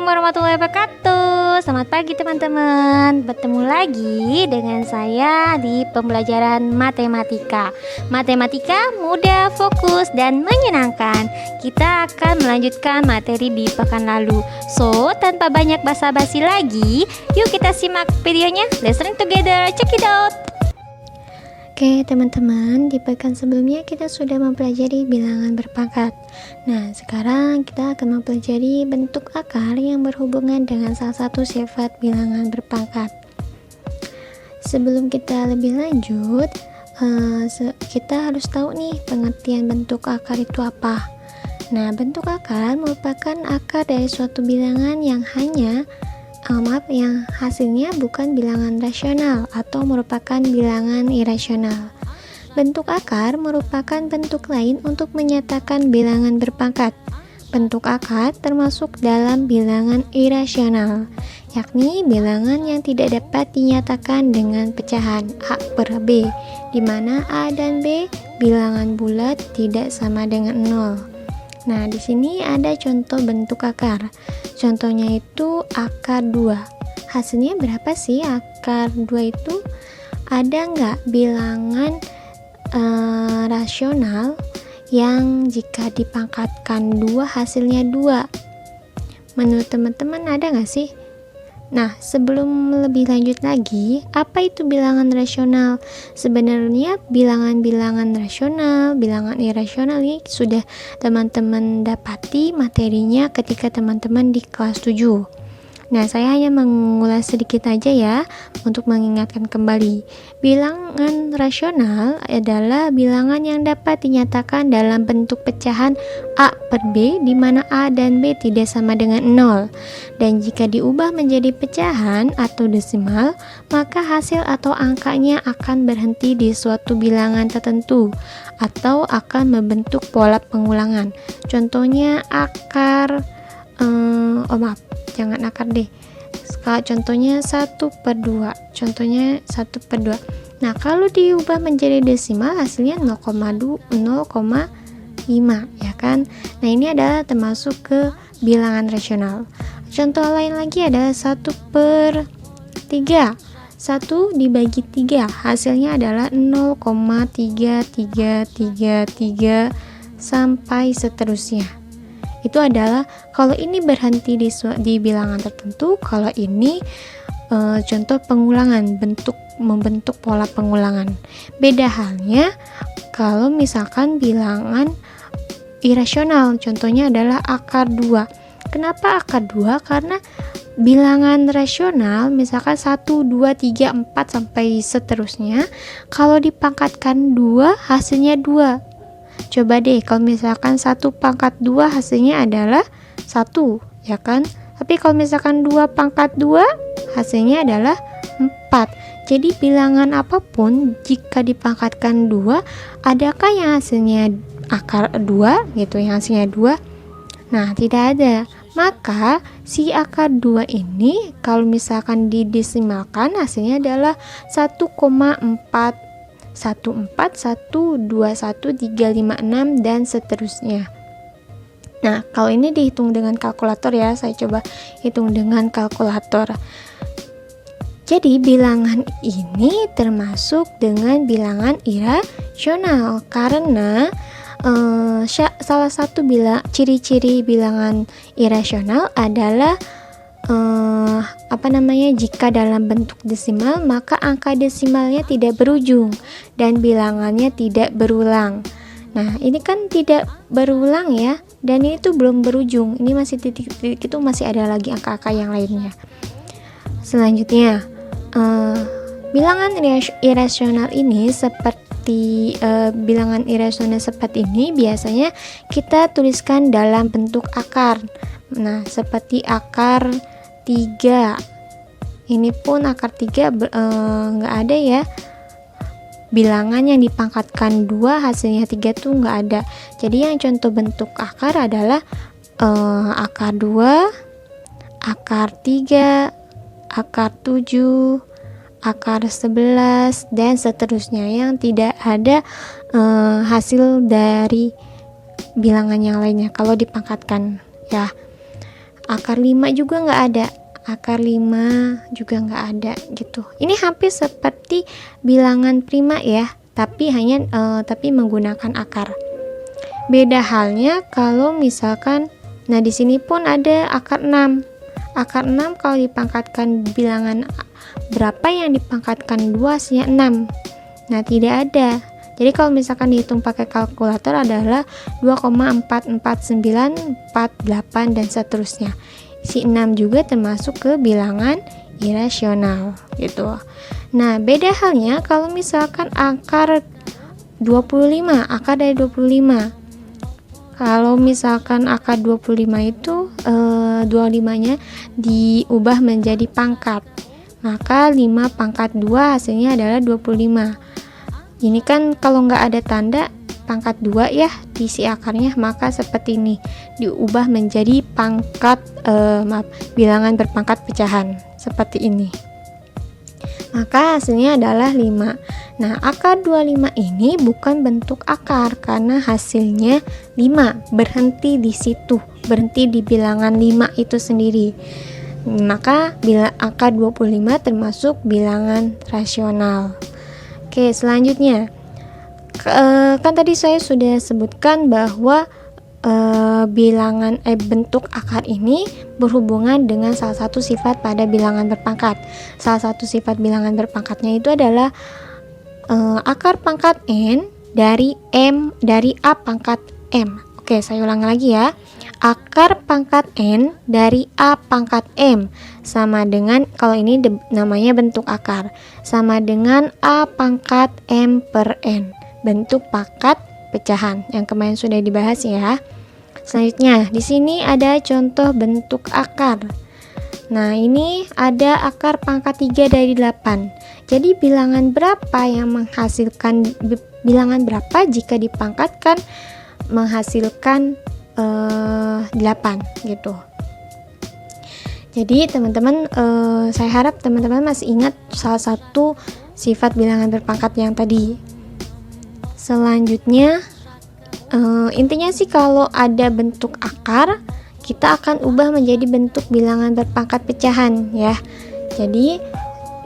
Assalamualaikum warahmatullahi wabarakatuh. Selamat pagi teman-teman. Bertemu lagi dengan saya di pembelajaran matematika. Matematika mudah, fokus, dan menyenangkan. Kita akan melanjutkan materi di pekan lalu. So, tanpa banyak basa-basi lagi, yuk kita simak videonya. Let's learn together. Check it out. Oke teman-teman, di pekan sebelumnya kita sudah mempelajari bilangan berpangkat. Nah, sekarang kita akan mempelajari bentuk akar yang berhubungan dengan salah satu sifat bilangan berpangkat. Sebelum kita lebih lanjut, kita harus tahu nih pengertian bentuk akar itu apa. Nah, bentuk akar merupakan akar dari suatu bilangan yang yang hasilnya bukan bilangan rasional atau merupakan bilangan irasional. Bentuk akar merupakan bentuk lain untuk menyatakan bilangan berpangkat. Bentuk akar termasuk dalam bilangan irasional, yakni bilangan yang tidak dapat dinyatakan dengan pecahan A per B, di mana A dan B bilangan bulat tidak sama dengan 0. Nah, di sini ada contoh bentuk akar. Contohnya itu akar 2. Hasilnya berapa sih akar 2 itu? Ada nggak bilangan rasional yang jika dipangkatkan 2 hasilnya 2? Menurut teman-teman ada nggak sih? Nah, sebelum lebih lanjut lagi, apa itu bilangan rasional? Sebenarnya bilangan-bilangan rasional, bilangan irasional ini sudah teman-teman dapati materinya ketika teman-teman di kelas 7. Nah, saya hanya mengulas sedikit aja ya untuk mengingatkan kembali. Bilangan rasional adalah bilangan yang dapat dinyatakan dalam bentuk pecahan A per B, di mana A dan B tidak sama dengan 0. Dan jika diubah menjadi pecahan atau desimal, maka hasil atau angkanya akan berhenti di suatu bilangan tertentu atau akan membentuk pola pengulangan. Contohnya akar jangan akar deh. Contohnya 1/2. Contohnya 1/2. Nah, kalau diubah menjadi desimal hasilnya 0,5 ya kan? Nah, ini adalah termasuk ke bilangan rasional. Contoh lain lagi adalah 1/3. 1 dibagi 3 hasilnya adalah 0,3333 sampai seterusnya. Itu adalah kalau ini berhenti di bilangan tertentu, kalau ini contoh pengulangan, membentuk pola pengulangan. Beda halnya kalau misalkan bilangan irasional, contohnya adalah akar 2. Kenapa akar 2? Karena bilangan rasional misalkan 1, 2, 3, 4 sampai seterusnya, kalau dipangkatkan 2 hasilnya 2. Coba deh kalau misalkan 1/2 hasilnya adalah 1, ya kan? Tapi kalau misalkan 2/2 hasilnya adalah 4. Jadi bilangan apapun jika dipangkatkan 2, adakah yang hasilnya akar 2 gitu, yang hasilnya 2? Nah, tidak ada. Maka si akar 2 ini kalau misalkan didesimalkan hasilnya adalah 1,4 1412136 dan seterusnya. Nah, kalau ini dihitung dengan kalkulator ya, saya coba hitung dengan kalkulator. Jadi bilangan ini termasuk dengan bilangan irasional karena salah satu ciri-ciri bilangan irasional adalah jika dalam bentuk desimal maka angka desimalnya tidak berujung dan bilangannya tidak berulang. Nah, ini kan tidak berulang ya, dan ini tuh belum berujung, ini masih titik-titik, itu masih ada lagi angka-angka yang lainnya. Selanjutnya, bilangan irasional ini seperti ini biasanya kita tuliskan dalam bentuk akar. Nah, seperti akar 3. Ini pun akar 3 nggak ada ya. Bilangan yang dipangkatkan 2 hasilnya 3 tuh nggak ada. Jadi yang contoh bentuk akar adalah akar 2, akar 3, akar 7, akar 11 dan seterusnya yang tidak ada hasil dari bilangan yang lainnya kalau dipangkatkan ya. akar 5 juga nggak ada, akar 5 juga nggak ada gitu. Ini hampir seperti bilangan prima ya, tapi tapi menggunakan akar. Beda halnya kalau misalkan, nah di sini pun ada akar 6. Akar 6 kalau dipangkatkan bilangan berapa yang dipangkatkan 2 hasilnya 6. Nah, tidak ada. Jadi kalau misalkan dihitung pakai kalkulator adalah 2,44948 dan seterusnya. Si 6 juga termasuk ke bilangan irasional gitu. Nah, beda halnya kalau misalkan akar 25, akar dari 25. Kalau misalkan akar 25 itu 25-nya diubah menjadi pangkat. Maka 5 pangkat 2 hasilnya adalah 25. Ini kan kalau nggak ada tanda pangkat 2 ya di si akarnya, maka seperti ini diubah menjadi pangkat bilangan berpangkat pecahan seperti ini. Maka hasilnya adalah 5. Nah, akar 25 ini bukan bentuk akar karena hasilnya 5, berhenti di situ, berhenti di bilangan 5 itu sendiri. Maka akar 25 termasuk bilangan rasional. Oke, selanjutnya kan tadi saya sudah sebutkan bahwa bentuk akar ini berhubungan dengan salah satu sifat pada bilangan berpangkat. Salah satu sifat bilangan berpangkatnya itu adalah akar pangkat n dari a pangkat m. Oke, saya ulang lagi ya. Akar pangkat n dari a pangkat m sama dengan, kalau ini namanya bentuk akar, sama dengan a pangkat m per n, bentuk pangkat pecahan yang kemarin sudah dibahas ya. Selanjutnya, di sini ada contoh bentuk akar. Nah, ini ada akar pangkat 3 dari 8. Jadi bilangan berapa yang menghasilkan, bilangan berapa jika dipangkatkan menghasilkan 8 gitu. Jadi teman-teman, saya harap teman-teman masih ingat salah satu sifat bilangan berpangkat yang tadi. Selanjutnya, intinya sih kalau ada bentuk akar, kita akan ubah menjadi bentuk bilangan berpangkat pecahan ya. Jadi,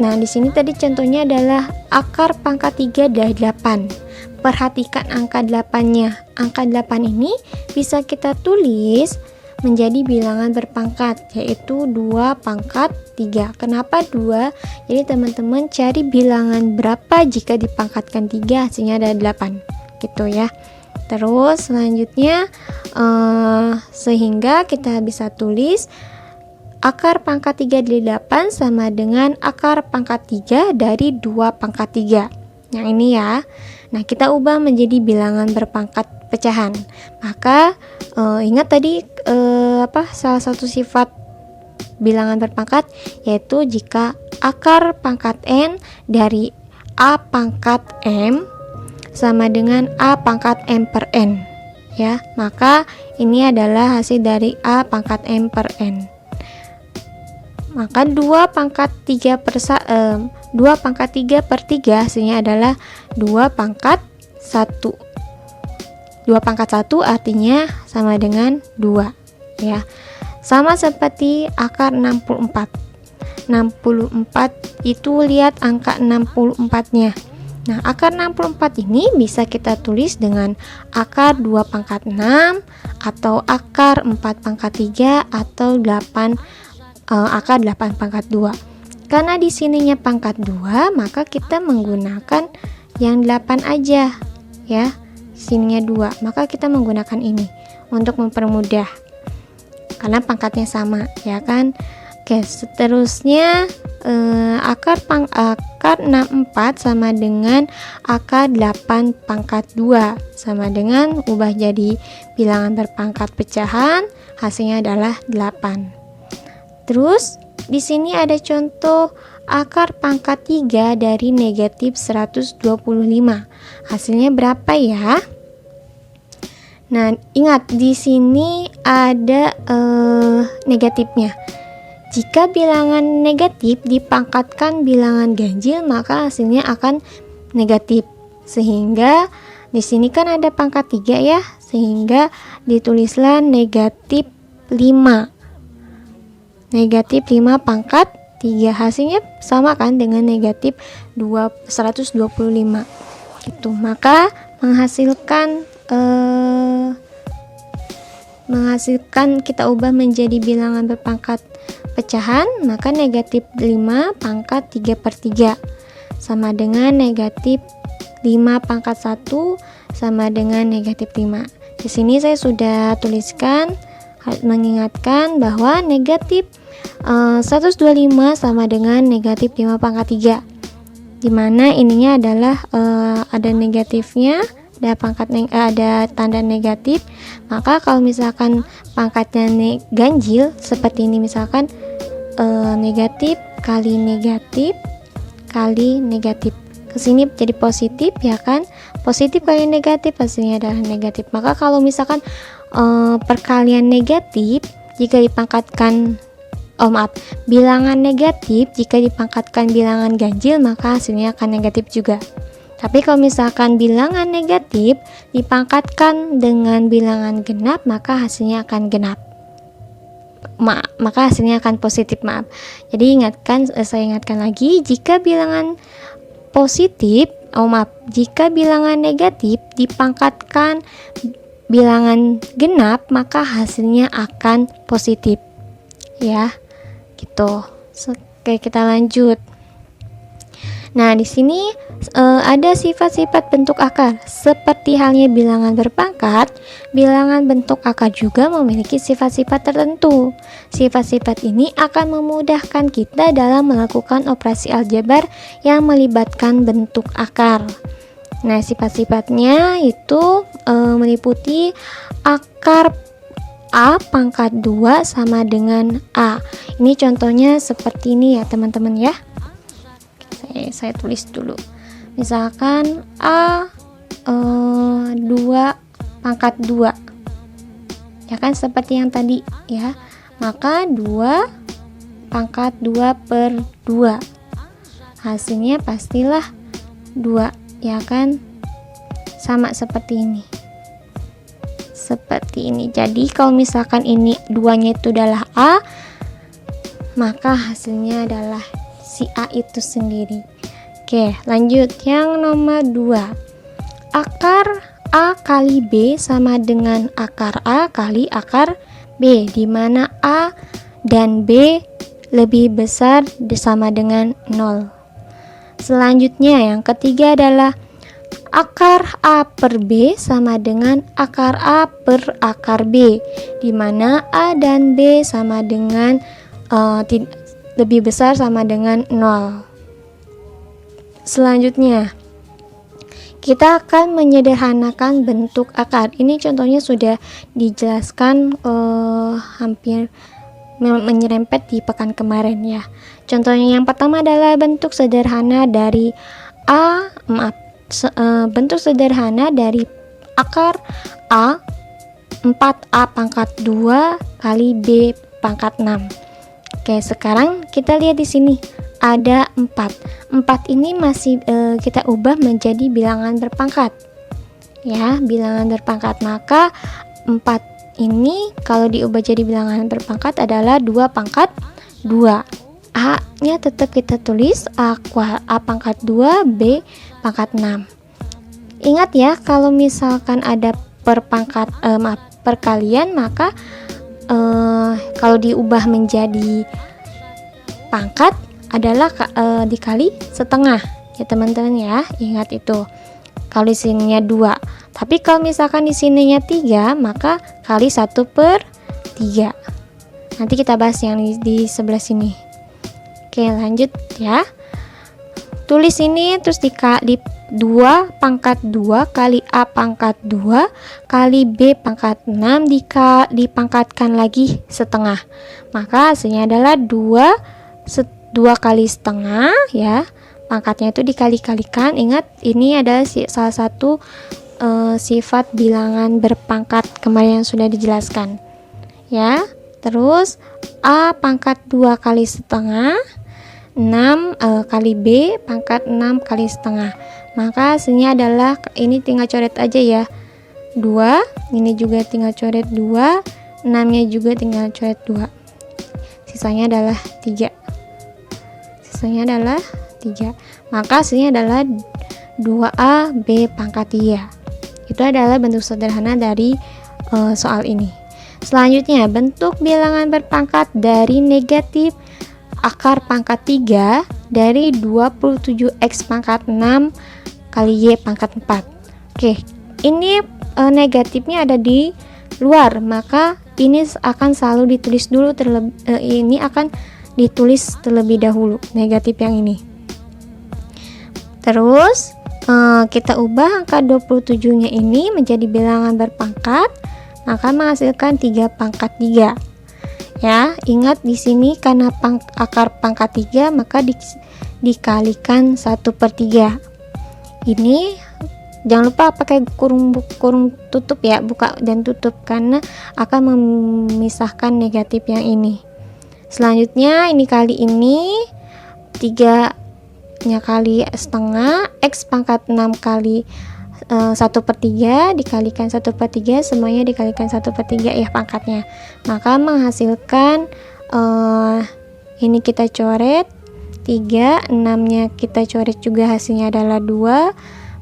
nah di sini tadi contohnya adalah akar pangkat 3 dari 8. Perhatikan angka 8-nya. Angka 8 ini bisa kita tulis menjadi bilangan berpangkat, yaitu 2 pangkat 3. Kenapa 2? Jadi teman-teman cari bilangan berapa jika dipangkatkan 3 hasilnya ada 8 gitu ya. Terus selanjutnya sehingga kita bisa tulis akar pangkat 3 dari 8 sama dengan akar pangkat 3 dari 2 pangkat 3. Yang ini ya. Nah, kita ubah menjadi bilangan berpangkat pecahan. Maka ingat tadi salah satu sifat bilangan berpangkat, yaitu jika akar pangkat n dari a pangkat m sama dengan a pangkat m per n ya, maka ini adalah hasil dari a pangkat m per n. Maka 2 pangkat 3 per 3 hasilnya adalah 2 pangkat 1. 2 pangkat 1 artinya sama dengan 2 ya. Sama seperti akar 64. 64 itu lihat angka 64-nya. Nah, akar 64 ini bisa kita tulis dengan akar 2 pangkat 6 atau akar 4 pangkat 3 atau akar 8 pangkat 2. Karena di sininya pangkat 2, maka kita menggunakan yang 8 aja ya. Sininya 2, maka kita menggunakan ini untuk mempermudah karena pangkatnya sama ya kan. Oke, seterusnya akar 64 sama dengan akar 8 pangkat 2 sama dengan ubah jadi bilangan berpangkat pecahan, hasilnya adalah 8. Terus di sini ada contoh akar pangkat 3 dari negatif 125. Hasilnya berapa ya? Nah, ingat di sini ada negatifnya. Jika bilangan negatif dipangkatkan bilangan ganjil, maka hasilnya akan negatif. Sehingga di sini kan ada pangkat 3 ya, sehingga ditulislah negatif 5. negatif 5 pangkat 3. Hasilnya sama kan dengan negatif 125 gitu. Maka menghasilkan kita ubah menjadi bilangan berpangkat pecahan, maka negatif 5 pangkat 3/3 sama dengan negatif 5 pangkat 1 sama dengan negatif 5. Di sini saya sudah tuliskan mengingatkan bahwa negatif 125 sama dengan negatif 5 pangkat 3, dimana ininya adalah ada negatifnya, ada tanda negatif. Maka kalau misalkan pangkatnya ganjil seperti ini, misalkan negatif kali negatif kali negatif, kesini jadi positif ya kan, positif kali negatif hasilnya adalah negatif. Maka kalau misalkan perkalian negatif jika dipangkatkan bilangan negatif jika dipangkatkan bilangan ganjil, maka hasilnya akan negatif juga. Tapi kalau misalkan bilangan negatif dipangkatkan dengan bilangan genap, maka hasilnya akan genap. Maka hasilnya akan positif, Jadi saya ingatkan lagi, jika bilangan positif, jika bilangan negatif dipangkatkan bilangan genap, maka hasilnya akan positif. Ya, gitu. Oke, kita lanjut. Nah, di sini ada sifat-sifat bentuk akar. Seperti halnya bilangan berpangkat, bilangan bentuk akar juga memiliki sifat-sifat tertentu. Sifat-sifat ini akan memudahkan kita dalam melakukan operasi aljabar yang melibatkan bentuk akar. Nah, sifat-sifatnya itu meliputi akar A pangkat 2 sama dengan A. Ini contohnya seperti ini ya teman-teman ya. Saya tulis dulu. Misalkan A 2 pangkat 2. Ya kan seperti yang tadi ya. Maka 2 pangkat 2/2. Hasilnya pastilah 2 ya kan. Sama seperti ini. Seperti ini. Jadi kalau misalkan ini 2-nya itu adalah A, maka hasilnya adalah si A itu sendiri. Oke, lanjut yang nomor 2. Akar A kali B sama dengan akar A kali akar B, di mana A dan B lebih besar sama dengan 0. Selanjutnya yang ketiga adalah akar A per B sama dengan akar A per akar B, di mana A dan B sama dengan lebih besar sama dengan 0. Selanjutnya kita akan menyederhanakan bentuk akar. Ini contohnya sudah dijelaskan hampir menyerempet di pekan kemarin ya. Contohnya yang pertama adalah bentuk sederhana dari bentuk sederhana dari akar A 4A pangkat 2 kali B pangkat 6. Oke, sekarang kita lihat di sini ada 4. 4 ini masih kita ubah menjadi bilangan berpangkat. Ya, bilangan berpangkat. Maka 4 ini kalau diubah jadi bilangan berpangkat adalah 2 pangkat 2. A-nya tetap kita tulis A pangkat 2, B pangkat 6. Ingat ya, kalau misalkan ada perkalian, maka kalau diubah menjadi pangkat adalah dikali setengah ya teman-teman ya. Ingat itu. Kalau di sininya 2. Tapi kalau misalkan di sininya 3, maka kali 1/3. Nanti kita bahas yang di sebelah sini. Oke, lanjut ya. Tulis ini terus di 2 pangkat 2 kali A pangkat 2 kali B pangkat 6 dipangkatkan lagi setengah. Maka hasilnya adalah 2 kali setengah ya. Pangkatnya itu dikali-kalikan. Ingat, ini adalah salah satu sifat bilangan berpangkat kemarin yang sudah dijelaskan ya. Terus A pangkat 2 kali setengah 6 kali B pangkat 6 kali setengah. Maka hasilnya adalah, ini tinggal coret aja ya, 2. Ini juga tinggal coret 2. 6 nya juga tinggal coret 2. sisanya adalah 3. Maka hasilnya adalah 2AB pangkat 3. Itu adalah bentuk sederhana dari soal ini. Selanjutnya, bentuk bilangan berpangkat dari negatif akar pangkat 3 dari 27x pangkat 6 kali y pangkat 4. Oke, ini negatifnya ada di luar, maka ini akan selalu ditulis dulu ini akan ditulis terlebih dahulu, negatif yang ini. Terus kita ubah angka 27-nya ini menjadi bilangan berpangkat, maka menghasilkan 3 pangkat 3. Ya, ingat di sini karena akar pangkat 3 maka dikalikan 1/3. Ini jangan lupa pakai kurung tutup ya, buka dan tutup karena akan memisahkan negatif yang ini. Selanjutnya ini kali ini 3 nya kali setengah, x pangkat 6 kali 1/3 dikalikan 1/3, semuanya dikalikan 1/3 ya pangkatnya, maka menghasilkan ini kita coret 3, 6 nya kita coret juga, hasilnya adalah 2,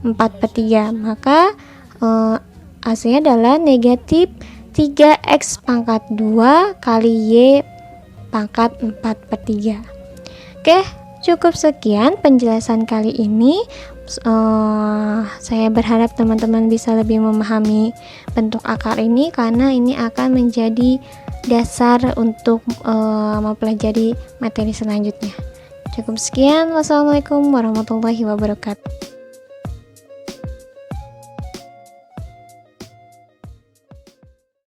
4/3, maka hasilnya adalah negatif 3x pangkat 2 kali y pangkat 4/3. Oke, cukup sekian penjelasan kali ini. Saya berharap teman-teman bisa lebih memahami bentuk akar ini karena ini akan menjadi dasar untuk mempelajari materi selanjutnya. Cukup sekian. Wassalamualaikum warahmatullahi wabarakatuh.